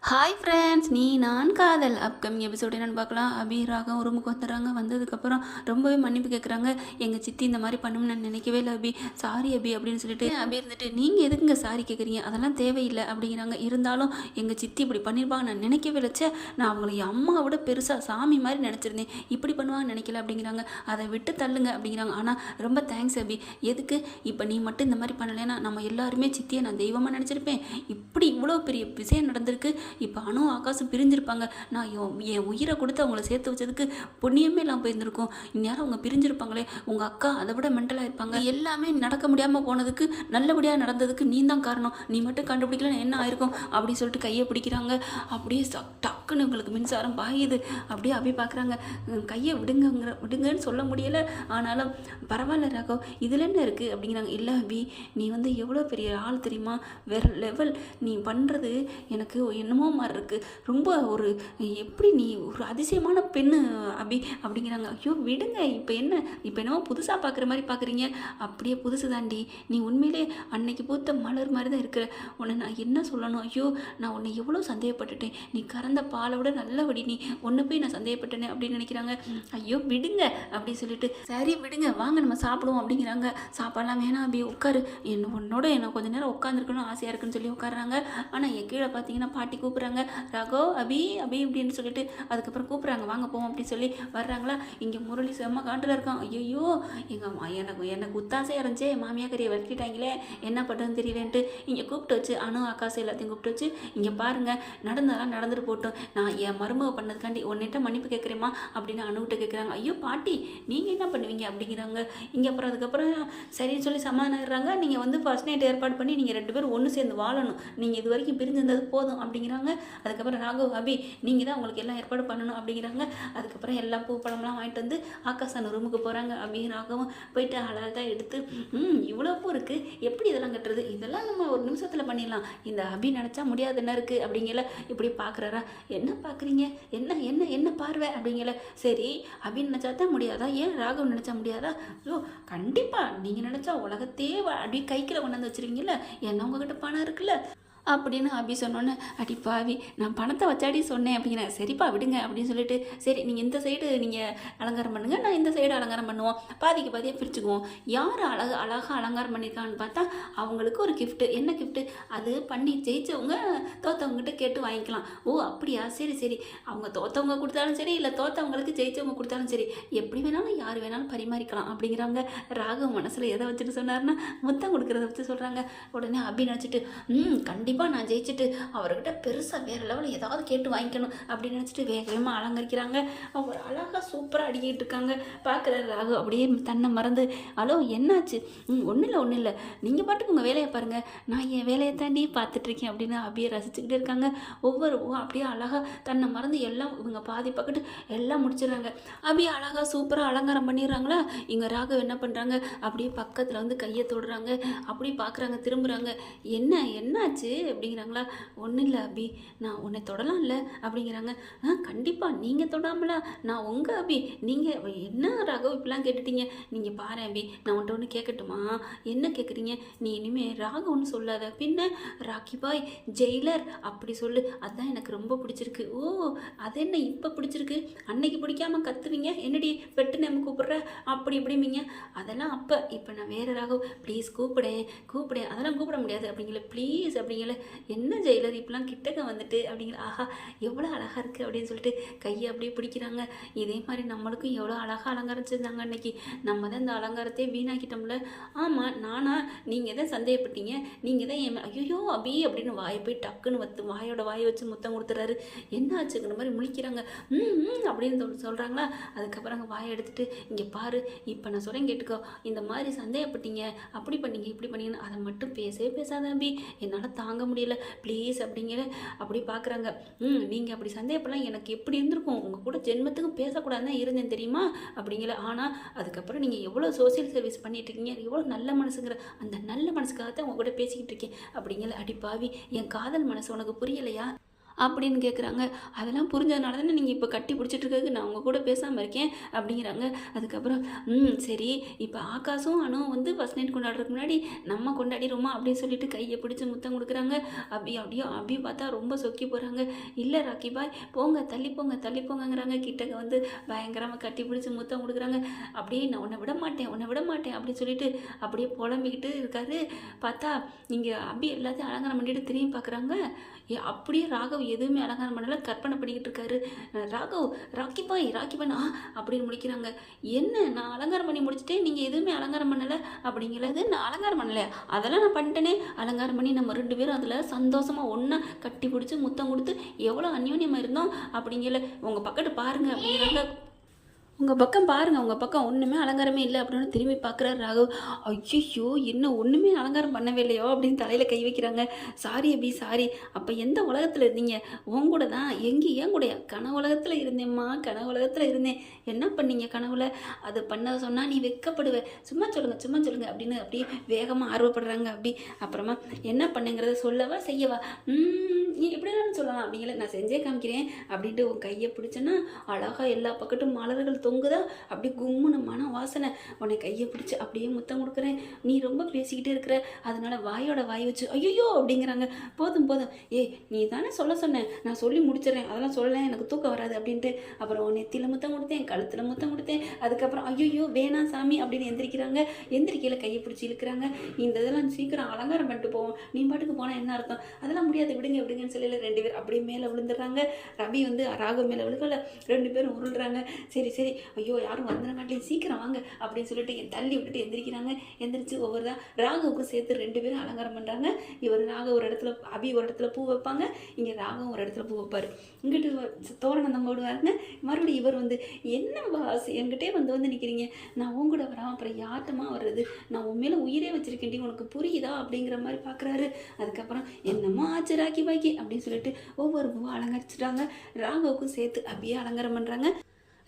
Hi friends, நீ நான் காதல் அப்கமிங் எபிசோட் என்னென்னு பார்க்கலாம். அபி ராகம் ரூமுக்கு வந்துடுறாங்க. வந்ததுக்கப்புறம் ரொம்பவே மன்னிப்பு கேட்குறாங்க. எங்கள் சித்தி இந்த மாதிரி பண்ணணும்னு நான் நினைக்கவே இல்லை அபி, சாரி அபி அப்படின்னு சொல்லிட்டு அபி இருந்துட்டு, நீங்கள் எதுக்குங்க சாரி கேட்குறீங்க, அதெல்லாம் தேவையில்லை அப்படிங்கிறாங்க. இருந்தாலும் எங்கள் சித்தி இப்படி பண்ணியிருப்பாங்க நான் நினைக்கவே இல்லைச்சே, நான் அவங்கள என் அம்மாவோட பெருசாக சாமி மாதிரி நினச்சிருந்தேன், இப்படி பண்ணுவாங்கன்னு நினைக்கல அப்படிங்கிறாங்க. அதை விட்டு தள்ளுங்க அப்படிங்கிறாங்க. ஆனால் ரொம்ப தேங்க்ஸ் அபி, எதுக்கு இப்போ நீ மட்டும் இந்த மாதிரி பண்ணலைன்னா நம்ம எல்லாருமே சித்தியை நான் தெய்வமாக நினச்சிருப்பேன். இப்படி இவ்வளோ பெரிய விஷயம் நடந்திருக்கு, இப்போ அணு ஆகாசம் பிரிஞ்சிருப்பாங்க. நான் என் உயிரை கொடுத்து அவங்கள சேர்த்து வச்சதுக்கு புண்ணியமே இல்லாமல் போயிருந்திருக்கும். இந்நேரம் அவங்க பிரிஞ்சிருப்பாங்களே, உங்கள் அக்கா அதை விட மென்டலாக இருப்பாங்க. எல்லாமே நடக்க முடியாமல் போனதுக்கு, நல்லபடியாக நடந்ததுக்கு நீ தான் காரணம், நீ மட்டும் கண்டுபிடிக்கலன்னு என்ன ஆயிருக்கும் அப்படின்னு சொல்லிட்டு கையை பிடிக்கிறாங்க. அப்படியே டக்குன்னு உங்களுக்கு மின்சாரம் பாயுது. அப்படியே அப்படி பார்க்குறாங்க. கையை விடுங்கன்னு சொல்ல முடியலை. ஆனாலும் பரவாயில்ல ராகவ், இதில் என்ன இருக்குது அப்படிங்கிறாங்க. இல்லை அபி, நீ எவ்வளோ பெரிய ஆள் தெரியுமா, வேறு லெவல். நீ பண்ணுறது எனக்கு என்னமோ மாதிரி இருக்குது. ரொம்ப எப்படி நீ ஒரு அதிசயமான பெண்ணு அபி அப்படிங்கிறாங்க. ஐயோ விடுங்க, இப்போ என்னமோ புதுசாக பார்க்குற மாதிரி பார்க்குறீங்க. அப்படியே புதுசு தாண்டி, நீ உண்மையிலே அன்னைக்கு பூத்த மலர் மாதிரி தான் இருக்கிற. உன்னை நான் என்ன சொல்லணும், ஐயோ நான் உன்னை எவ்வளோ சந்தேகப்பட்டுட்டேன், நீ கறந்த பாலை விட நல்லபடி, நீ ஒன்று போய் நான் சந்தேகப்பட்டேனே அப்படின்னு நினைக்கிறாங்க. ஐயோ விடுங்க அப்படின்னு சொல்லிட்டு, சரி விடுங்க வாங்க நம்ம சாப்பிடுவோம் அப்படிங்கிறாங்க. சாப்பாடெல்லாம் வேணாம் அபி, உட்காரு, உன்னோட என்ன கொஞ்சம் நேரம் உட்காந்துருக்கணும் ஆசையாக இருக்குன்னு சொல்லி உட்காடுறாங்க. ஆனால் என் கீழே பார்த்தீங்கன்னா பாட்டி கூப்பிட்றாங்க, ராகோ அபி அபி அப்படின்னு சொல்லிட்டு. அதுக்கப்புறம் கூப்பிட்றாங்க, வாங்க போவோம் அப்படின்னு சொல்லி வர்றாங்களா. இங்கே முரளி செம்ம காண்டில் இருக்கான். ஐயோ எனக்கு உத்தாசையாக இருந்துச்சே, மாமியாக்கறியை விரட்டிட்டாங்களே, என்ன பண்ணுறதுன்னு தெரியலேன்ட்டு இங்கே கூப்பிட்டு வச்சு அணு ஆகாசம் எல்லாத்தையும் கூப்பிட்டு வச்சு, இங்கே பாருங்கள் நடந்தாலும் நடந்துட்டு போட்டோம், நான் என் மருமக பண்ணதுக்காண்டி உன்னிட்ட மன்னிப்பு கேட்குறேம்மா அப்படின்னு அணுகிட்ட கேட்குறாங்க. ஐயோ பாட்டி நீங்கள் என்ன பண்ணுவீங்க அப்படிங்கிறாங்க. இங்கே அப்புறம் அதுக்கப்புறம் சரின்னு சொல்லி சமாதானாகிறாங்க. நீங்கள் ஃபர்ஸ்ட் நைட் ஏற்பாடு பண்ணி நீங்கள் 2 பேரும் ஒன்று சேர்ந்து வாழணும், நீங்கள் இது வரைக்கும் பிரிஞ்சிருந்தது போதும் அப்படிங்கிறாங்க. அதுக்கப்புறம் ராகவ் அபி நீங்கள் தான் உங்களுக்கு எல்லாம் ஏற்பாடு பண்ணணும் அப்படிங்கிறாங்க. அதுக்கப்புறம் எல்லாம் பூ பழம்லாம் வாங்கிட்டு வந்து ஆகாசான ரூமுக்கு போகிறாங்க. அபி ராகவும் போயிட்டு அழகாக எடுத்து, இவ்வளோ பூ இருக்குது, எப்படி இதெல்லாம் கட்டுறது, இதெல்லாம் நம்ம ஒரு நிமிஷத்தில் பண்ணிடலாம், இந்த அபி நினச்சா முடியாது என்ன இருக்குது அப்படிங்கல. இப்படி பார்க்குறாரா, என்ன பார்க்குறீங்க, என்ன என்ன என்ன பார்வை அப்படிங்கல. சரி அபி நினச்சா தான் முடியாதா, ஏன் ராகவ் நினச்சா முடியாதா? ஓ கண்டிப்பாக நீங்கள் நினச்சா உலகத்தையே அப்படி கைக்கில் கொண்டாந்து வச்சுருவீங்கல்ல, ஏன்னா உங்ககிட்ட பணம் இருக்குல்ல அப்படின்னு அபி சொன்னோன்னே, அடி பாவி நான் பணத்தை வச்சாடி சொன்னேன் அப்படிங்கிறேன். சரிப்பா விடுங்க அப்படின்னு சொல்லிட்டு, சரி நீங்கள் இந்த சைடு நீங்கள் அலங்காரம் பண்ணுங்கள், நான் இந்த சைடு அலங்காரம் பண்ணுவோம், பாதிக்கு பாதியாக பிரிச்சுக்குவோம். யார் அழகாக அலங்காரம் பண்ணியிருக்கான்னு பார்த்தா அவங்களுக்கு ஒரு கிஃப்ட்டு. என்ன கிஃப்ட்டு அது, பண்ணி ஜெயிச்சவங்க தோத்தவங்ககிட்ட கேட்டு வாங்கிக்கலாம். ஓ அப்படியா, சரி சரி, அவங்க தோத்தவங்க கொடுத்தாலும் சரி, இல்லை தோத்தவங்களுக்கு ஜெயிச்சவங்க கொடுத்தாலும் சரி, எப்படி வேணாலும் யார் வேணாலும் பரிமாறிக்கலாம் அப்படிங்கிறாங்க. ராகவ் மனசில் எதை வச்சுட்டு சொன்னார்னா முத்தம் கொடுக்குறத வச்சு சொல்கிறாங்க. உடனே அபி நினச்சிட்டு, கண்டிப்பாக நான் ஜெயிச்சுட்டு அவர்கிட்ட பெருசாக வேறு லெவலில் ஏதாவது கேட்டு வாங்கிக்கணும் அப்படின்னு நினச்சிட்டு வேகமாக அலங்கரிக்கிறாங்க. அவங்க அழகாக சூப்பராக அடிக்கிட்டு இருக்காங்க. பார்க்குற ராகு அப்படியே தன்னை மறந்து, ஹலோ என்னாச்சு, ஒன்றும் இல்லை நீங்கள் பாட்டுக்கு உங்கள் வேலையை பாருங்கள், நான் என் வேலையை தாண்டி பார்த்துட்ருக்கேன் அப்படின்னு அப்படியே ரசிச்சுக்கிட்டே இருக்காங்க. அப்படியே அழகாக தன்னை மறந்து எல்லாம் இவங்க பாதி பக்கத்து எல்லாம் முடிச்சிடுறாங்க. அப்படியே அழகாக சூப்பராக அலங்காரம் பண்ணிடுறாங்களா. இங்கே ராகு என்ன பண்ணுறாங்க, அப்படியே பக்கத்தில் கையை தொடுறாங்க. அப்படி பார்க்குறாங்க, திரும்புகிறாங்க. என்னாச்சு அப்படிங்கிறாங்களா. ஒன்றும் இல்லை அபி, நான் உன்னை தொடலாம் இல்லை அப்படிங்கிறாங்க. கண்டிப்பாக நீங்கள் தொடாமலா, நான் உங்கள் அபி, நீங்கள் என்ன ராகவ் இப்படிலாம் கேட்டுட்டீங்க, நீங்கள் பாரு அபி, நான் உன்ட்ட ஒன்று கேட்கட்டுமா, என்ன கேட்குறீங்க, நீ இனிமேல் ராகவன்னு சொல்லாத, பின்ன ராக்கி பாய் ஜெயிலர் அப்படி சொல்லு, அதுதான் எனக்கு ரொம்ப பிடிச்சிருக்கு. ஓ அது என்ன இப்போ பிடிச்சிருக்கு, அன்னைக்கு பிடிக்காம கத்துவீங்க, என்னடி பெட்டு நம்ம கூப்பிட்ற அப்படி இப்படிம்பீங்க, அதெல்லாம் அப்போ, இப்போ நான் வேறு ராகவ், ப்ளீஸ் கூப்பிடேன் அதெல்லாம் கூப்பிட முடியாது அப்படிங்கிற, ப்ளீஸ் அப்படிங்கிற. என்ன ஜெயிலர் இப்பெல்லாம் கிட்டக்க வந்துட்டு அப்படிங்கிற, ஆஹா எவ்வளோ அழகாக இருக்குது அப்படின்னு சொல்லிட்டு கையை அப்படியே பிடிக்கிறாங்க. இதே மாதிரி நம்மளுக்கும் எவ்வளோ அழகாக அலங்காரம் செஞ்சாங்க அன்னைக்கு, நம்ம தான் இந்த அலங்காரத்தையே வீணாக்கிட்டோம்ல. ஆமாம் நானா, நீங்கள் தான் சந்தேகப்பட்டீங்க, நீங்கள் தான் ஐயோ அபி அப்படின்னு வாயை போய் டக்குன்னு வாயோட வாயை வச்சு முத்தம் கொடுத்துறாரு. என்ன ஆச்சுங்கிற மாதிரி முழிக்கிறாங்க. அப்படின்னு சொல்கிறாங்களா. அதுக்கப்புறம் அங்கே வாயை எடுத்துகிட்டு, இங்கே பாரு இப்போ நான் சொல்கிறேன் கேட்டுக்கோ, இந்த மாதிரி சந்தேகப்பட்டீங்க, அப்படி பண்ணீங்க இப்படி பண்ணீங்கன்னு அதை மட்டும் பேசாத அபி, என்னால் தாங்க முடியல ப்ளீஸ் அப்படிங்கிற. அப்படி பார்க்குறாங்க. நீங்கள் அப்படி சந்தேகப்படலாம், எனக்கு எப்படி இருந்திருக்கும், உங்கள் கூட ஜென்மத்துக்கும் பேசக்கூடாதுன்னு இருந்தேன் தெரியுமா அப்படிங்கிற. ஆனால் அதுக்கப்புறம் நீங்கள் எவ்வளோ சோசியல் சர்வீஸ் பண்ணிட்டு இருக்கீங்க, எவ்வளோ நல்ல மனசுங்கிற, அந்த நல்ல மனசுக்காக தான் உங்கள் கூட பேசிக்கிட்டு இருக்கேன் அப்படிங்கிற. அடி பாவி, என் காதல் மனசு உனக்கு புரியலையா அப்படின்னு கேட்குறாங்க. அதெல்லாம் புரிஞ்சதுனால தானே நீங்கள் இப்போ கட்டி பிடிச்சிட்டு இருக்கிறதுக்கு நான் உங்கள் கூட பேசாமல் இருக்கேன் அப்படிங்கிறாங்க. அதுக்கப்புறம் சரி இப்போ ஆகாஷும் அனுவும் வந்து ஃபர்ஸ்ட் நைட் கொண்டாடுறதுக்கு முன்னாடி நம்ம கொண்டாடிடுவோமா அப்படின்னு சொல்லிட்டு கையை பிடிச்சி முத்தம் கொடுக்குறாங்க. அப்படி பார்த்தா ரொம்ப சொக்கி போகிறாங்க. இல்லை ராக்கி பாய் போங்க தள்ளி போங்கங்கிறாங்க. கிட்டக்க வந்து பயங்கரமாக கட்டி பிடிச்சி முத்தம் கொடுக்குறாங்க. அப்படியே நான் உன்னை விட மாட்டேன் அப்படின்னு சொல்லிட்டு அப்படியே புலம்பிக்கிட்டு இருக்காரு. பார்த்தா இங்கே எல்லாத்தையும் அலங்காரம் பண்ணிட்டு திரும்பி பார்க்குறாங்க. அப்படியே ராகவ் எதுவுமே அலங்காரம் பண்ணல, கற்பனை பண்ணிக்கிட்டு இருக்காரு. ராக்கி பாய் அப்படின்னு முடிக்கிறாங்க. என்ன நான் அலங்காரம் பண்ணி முடிச்சுட்டேன், நீங்கள் எதுவுமே அலங்காரம் பண்ணலை அப்படிங்கிறது. நான் அலங்காரம் பண்ணலையா? அதெல்லாம் நான் பண்ணிட்டேனே. அலங்காரம் பண்ணி நம்ம 2 பேரும் அதில் சந்தோஷமாக ஒன்றா கட்டி பிடிச்சி முத்தம் கொடுத்து எவ்வளோ அந்யோன்யமாக இருந்தோம் அப்படிங்கல. உங்கள் பக்கத்து பாருங்கள் அப்படிங்கிறாங்க. உங்கள் பக்கம் பாருங்கள், உங்கள் பக்கம் ஒன்றுமே அலங்காரமே இல்லை அப்படின்னு திரும்பி பார்க்குறாரு ராகவ். ஐயோ என்ன ஒன்றுமே அலங்காரம் பண்ணவே இல்லையோ அப்படின்னு தலையில் கை வைக்கிறாங்க. சாரி. அப்போ எந்த உலகத்தில் இருந்தீங்க? உன் கூட தான். ஏன் கூட? கனவு உலகத்தில் இருந்தேம்மா, கனவு உலகத்தில் இருந்தேன். என்ன பண்ணீங்க கனவுல? அது பண்ண சொன்னால் நீ வெட்கப்படுவ. சும்மா சொல்லுங்க அப்படின்னு அப்படியே வேகமாக ஆர்வப்படுறாங்க. அப்புறமா என்ன பண்ணுங்கிறத சொல்லவா செய்யவா? நீ எப்படின்னு சொல்லலாம் அப்படிங்கிற. நான் செஞ்சே காமிக்கிறேன் அப்படின்ட்டு உன் கையை பிடிச்சேன்னா அழகாக எல்லா பக்கட்டும் மலர்கள் தொங்குதா, அப்படி கும்முன்னு மன வாசனை. உன்னை கையை பிடிச்சி அப்படியே முத்தம் கொடுக்குறேன். நீ ரொம்ப பேசிக்கிட்டே இருக்கிற, அதனால வாயோட வாய் வச்சு ஐயோ அப்படிங்கிறாங்க. போதும் நீ தானே சொல்ல சொன்னேன், நான் சொல்லி முடிச்சிடறேன், அதெல்லாம் சொல்லலை, எனக்கு தூக்கம் வராது அப்படின்ட்டு. அப்புறம் உன் நெத்தியில் முத்தம் கொடுத்தேன், கழுத்தில் முத்தம் கொடுத்தேன். அதுக்கப்புறம் ஐயோ வேணாம் சாமி அப்படின்னு எந்திரிக்கிறாங்க. எந்திரிக்கையில் கையை பிடிச்சி இழுக்கிறாங்க. இந்த இதெல்லாம் சீக்கிரம் அலங்காரம் பண்ணிட்டு போவோம், நீ பாட்டுக்கு போனால் என்ன அர்த்தம்? அதெல்லாம் முடியாது, விடுங்கன்னு சொல்லல. 2 பேர் அப்படியே மேலே விழுந்துடுறாங்க. ரவி வந்து ராகவ் மேலே விழுகல, 2 பேரும் உருள்றாங்க. சரி ஐயோ யாரும் வந்துடுறாங்க, சீக்கிரம் வாங்க அப்படின்னு சொல்லிட்டு தள்ளி விட்டுட்டு எந்திரிக்கிறாங்க. எந்திரிச்சு ஒவ்வொருதான் ராகவுக்கும் சேர்த்து 2 பேரும் அலங்காரம் பண்ணுறாங்க. இவர் ராகவ் ஒரு இடத்துல, அபி ஒரு இடத்துல பூ வைப்பாங்க, இங்கே ராகவும் ஒரு இடத்துல பூ வைப்பார். இங்கிட்டு தோரணம் தங்க விடுவாருங்க. மறுபடியும் இவர் வந்து என்ன பாஸ் என்கிட்டே வந்து நிற்கிறீங்க, நான் உன் கூட வராமல் அப்புறம் யார்ட்டமா வர்றது, நான் உன் மேலே உயிரே வச்சிருக்கேன்டி, உனக்கு புரியுதா அப்படிங்கிற மாதிரி பார்க்குறாரு. அதுக்கப்புறம் என்னமோ ஆச்சு ராக்கி பாக்கி அப்படின்னு சொல்லிட்டு ஒவ்வொரு பூவும் அலங்கரிச்சிட்டாங்க. ராகவுக்கும் சேர்த்து அப்படியே அலங்காரம் பண்ணுறாங்க.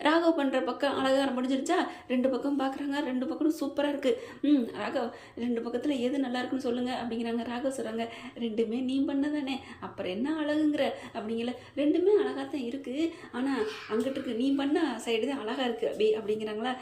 ராகவ் பண்ணுற பக்கம் அலங்காரம் முடிஞ்சிருச்சா? 2 பக்கம் பார்க்குறாங்க. 2 பக்கம் சூப்பராக இருக்குது. ராகவ் 2 பக்கத்தில் எது நல்லா இருக்குன்னு சொல்லுங்கள் அப்படிங்கிறாங்க. ராகவ் சொல்கிறாங்க, 2மே நீ பண்ணதானே, அப்புறம் என்ன அழகுங்கிற அப்படிங்கல. 2மே அழகாக தான் இருக்குது, ஆனால் அங்கிட்டு இருக்கு நீ பண்ண சைடு தான் அழகாக இருக்குது அப்படிங்கிறாங்களா.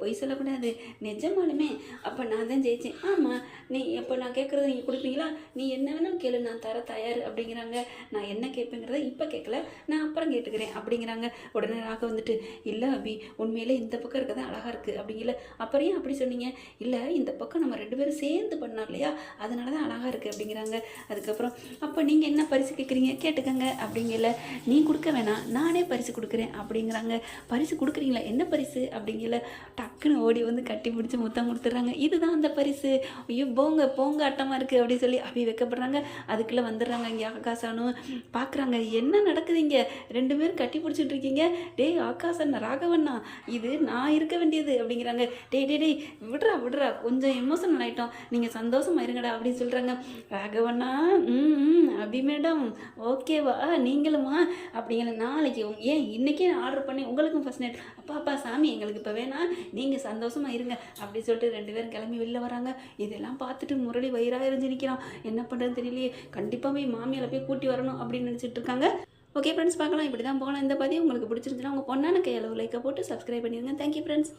பொய் சொல்லக்கூடாது, நிஜமாலுமே அப்போ நான் தான் ஜெயித்தேன். ஆமாம், நீ எப்போ நான் கேட்குறத நீங்கள் கொடுப்பீங்களா? நீ என்ன வேணும் கேளு, நான் தர தயார் அப்படிங்கிறாங்க. நான் என்ன கேட்பேங்கிறத இப்போ கேட்கல, நான் அப்புறம் கேட்டுக்கிறேன் அப்படிங்கிறாங்க. உடனே ராகவ் வந்துட்டு, இல்லை அபி உண்மையிலே இந்த பக்கம் இருக்கிறது அழகாக இருக்குது அப்படிங்கல. அப்புறம் ஏன் அப்படி சொன்னீங்க? இல்லை இந்த பக்கம் நம்ம 2 பேரும் சேர்ந்து பண்ணோம் இல்லையா, அதனால தான் அழகாக இருக்குது அப்படிங்கிறாங்க. அதுக்கப்புறம் அப்போ நீங்கள் என்ன பரிசு கேட்குறீங்க கேட்டுக்கங்க அப்படிங்கல. நீ கொடுக்க வேணாம், நானே பரிசு கொடுக்குறேன் அப்படிங்கிறாங்க. பரிசு கொடுக்குறீங்களா? என்ன பரிசு அப்படிங்கல. டக்குன்னு ஓடி வந்து கட்டி பிடிச்சி முத்தம் கொடுத்துட்றாங்க. இதுதான் அந்த பரிசு. ஐயோ போங்க அட்டமாக இருக்குது அப்படின்னு சொல்லி அபி வைக்கப்படுறாங்க. அதுக்குள்ளே வந்துடுறாங்க. இங்கே ஆகாசானும் பார்க்குறாங்க, என்ன நடக்குது இங்கே, 2 பேரும் கட்டி பிடிச்சிட்டு இருக்கீங்க. டேய் ஆகாசன் ராகவண்ணா, இது நான் இருக்க வேண்டியது அப்படிங்கிறாங்க. டேய் விடுறா கொஞ்சம் எமோஷனல் ஆகிட்டோம், நீங்கள் சந்தோஷமா இருங்கடா அப்படின்னு சொல்கிறாங்க. ராகவண்ணா அபி மேடம் ஓகேவா, நீங்களுமா அப்படிங்கிற. நாளைக்கு ஏன் இன்றைக்கே ஆர்டர் பண்ணி உங்களுக்கும் ஃபர்ஸ்ட் நைட். அப்பா சாமி எங்களுக்கு இப்போ வேணாம், நீங்கள் சந்தோஷமாக இருங்க அப்படின்னு சொல்லிட்டு 2 பேரும் கிளம்பி வெளில வராங்க. இதெல்லாம் பார்த்துட்டு முரளி வயிறாக இருந்து நிற்கிறான். என்ன பண்ணுறதுன்னு தெரியலையே, கண்டிப்பாக போய் மாமியாரை போய் கூட்டி வரணும் அப்படின்னு நினச்சிட்டு இருக்காங்க. ஓகே ஃப்ரெண்ட்ஸ், பார்க்கலாம், இப்படி தான் போகலாம். இந்த பதிவு உங்களுக்கு பிடிச்சிருந்துச்சுன்னா உங்கள் பொண்ணான கையளவு லைக்கை போட்டு சப்ஸ்கிரைப் பண்ணிடுங்க. Thank you friends.